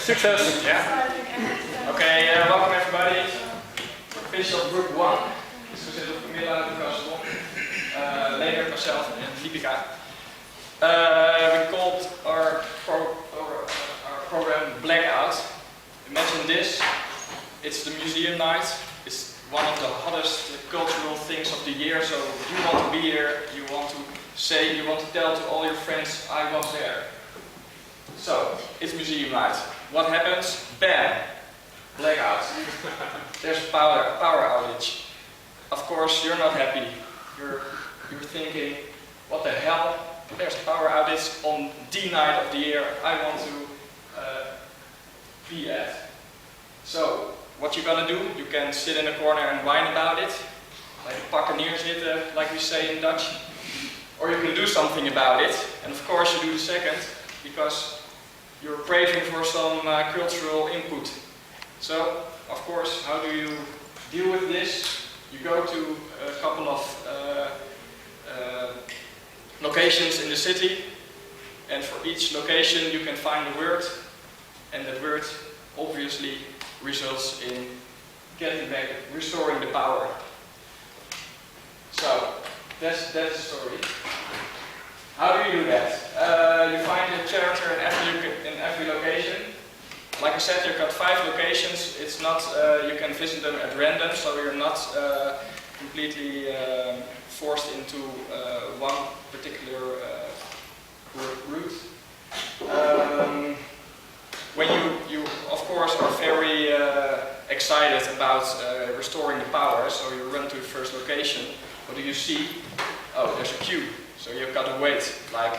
Success! Yeah. Okay, welcome everybody. Official group 1. Is consist of Camilla, Lucas, Ron, Leonard, myself, and Lipica. We called our program Blackout. Imagine this. It's the museum night. It's one of the hottest cultural things of the year. So you want to be here. You want to tell to all your friends, I was there. So it's museum night. What happens? Bam! Blackout. There's power outage. Of course, you're not happy. You're thinking, what the hell? There's a power outage on the night of the year I want to be at. So, what you're gonna do? You can sit in a corner and whine about it, like a pakkeneer zitten, like we say in Dutch. Or you can do something about it. And of course, you do the second, because you're craving for some cultural input. So, of course, how do you deal with this? You go to a couple of locations in the city, and for each location you can find a word, and that word obviously results in getting back, restoring the power. So, that's the story. How do you do that? You find a character in every location. Like I said, you've got 5 locations. It's not, you can visit them at random, so you're not completely forced into one particular route. When you of course are very excited about restoring the power, so you run to the first location. What do you see? Oh, there's a queue. So you've got to wait like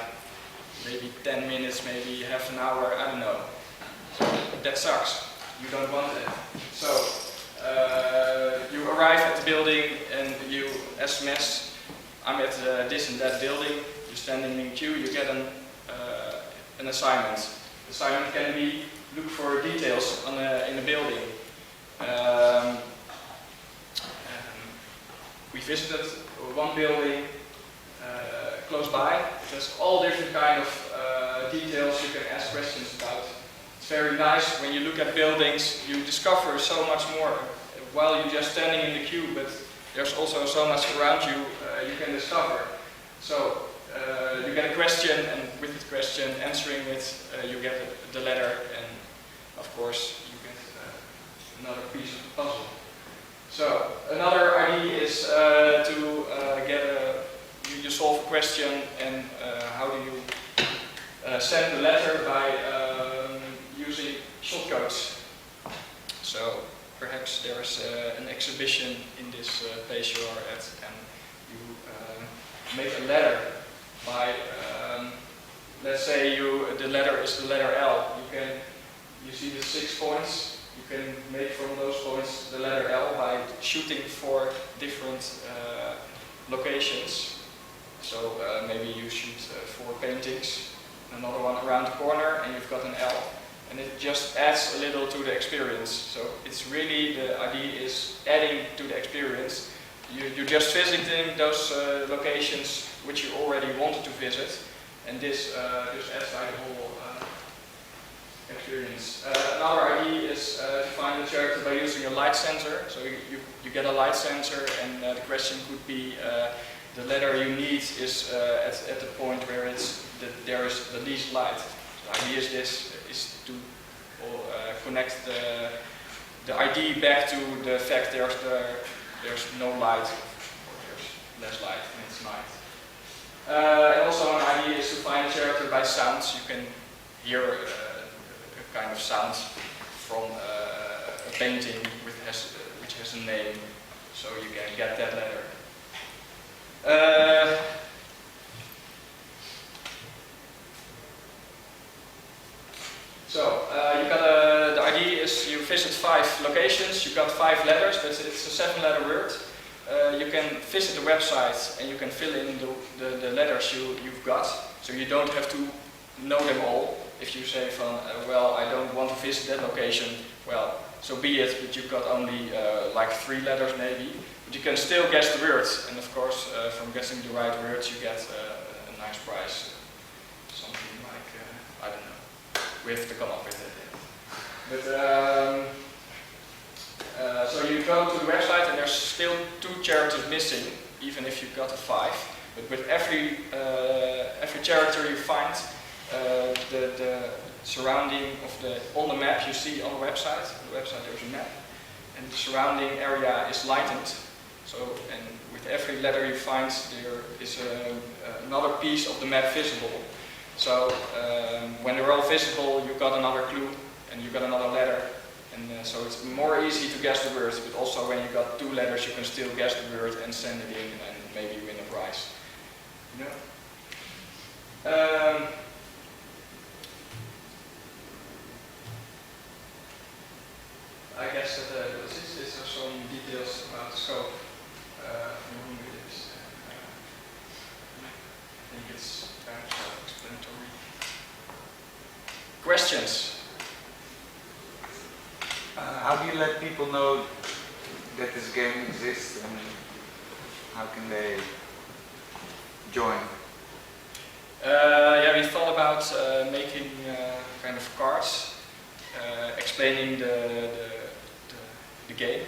maybe 10 minutes, maybe half an hour, I don't know. So that sucks. You don't want it. So you arrive at the building and you SMS, I'm at this and that building. You're standing in queue, you get an assignment. The assignment can be look for details in a building. We visited one building close by. There's all different kind of details you can ask questions about. It's very nice when you look at buildings, you discover so much more while you're just standing in the queue, but there's also so much around you you can discover. So you get a question, and with the question, answering it, you get the letter, and of course you get another piece of the puzzle. So another idea is to get you solve a question, and how do you send the letter by using shortcodes. So perhaps there's an exhibition in this place you are at, and you make a letter by, let's say the letter is the letter L. You see the 6 points. You can make from those points the letter L by shooting 4 different locations. So maybe you shoot 4 paintings, another one around the corner, and you've got an L. And it just adds a little to the experience. So it's really, the idea is adding to the experience. You're just visiting those locations which you already wanted to visit, and this just adds like the whole experience. Another idea is to find the character by using a light sensor. So you get a light sensor, and the question could be, the letter you need is at the point where there is the least light. The idea is to connect the ID back to the fact there's no light, or there's less light and it's night. And also an idea is to find a character by sounds. You can hear a kind of sound from a painting which has a name, so you can get that letter. The idea is you visit 5 locations, you've got 5 letters, but it's a 7-letter word. You can visit the website and you can fill in the letters you've got, so you don't have to know them all. If you say well, I don't want to visit that location, well, so be it, but you've got only like 3 letters maybe. But you can still guess the words, and of course, from guessing the right words, you get a nice prize. Something like, I don't know. We have to come up with it. But so you go to the website and there's still 2 characters missing, even if you've got a 5. But with every character you find, the surrounding of on the map you see on the website. On the website there's a map, and the surrounding area is lightened. So, and with every letter you find, there is another piece of the map visible. So when they're all visible, you've got another clue and you've got another letter. And so it's more easy to guess the word, but also when you've got 2 letters, you can still guess the word and send it in and maybe win a prize. You know? I guess that these are some details about the scope. I think it's self-explanatory. Questions? How do you let people know that this game exists, and how can they join? Yeah, we thought about making kind of cards explaining the game,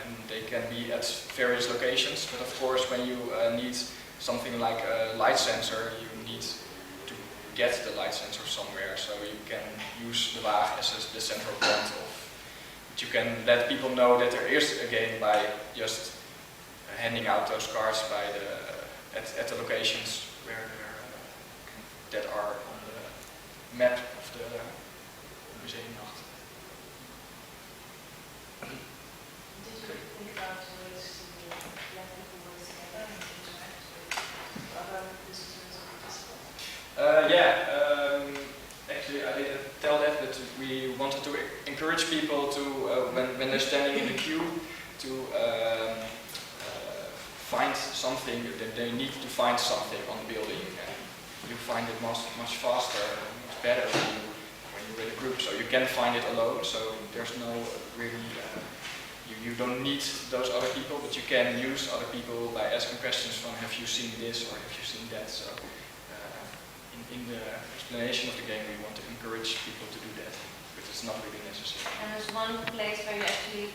and they can be at various locations. But of course, when you need something like a light sensor, you need to get the light sensor somewhere. So you can use the Waag as the central point of. But you can let people know that there is a game by just handing out those cards by at the locations where that are on the map of the Museumnacht. Did you think about ways to let people work together and interact with other visitors or participants? Actually I didn't tell that, but we wanted to encourage people to, when they're standing in the queue, to find something, that they need to find something on the building. And you find it much faster, much better when you're with a group. So you can find it alone, so there's no really, you don't need those other people, but you can use other people by asking questions from have you seen this or have you seen that. So in the explanation of the game we want to encourage people to do that, but it's not really necessary. And there's one place where you actually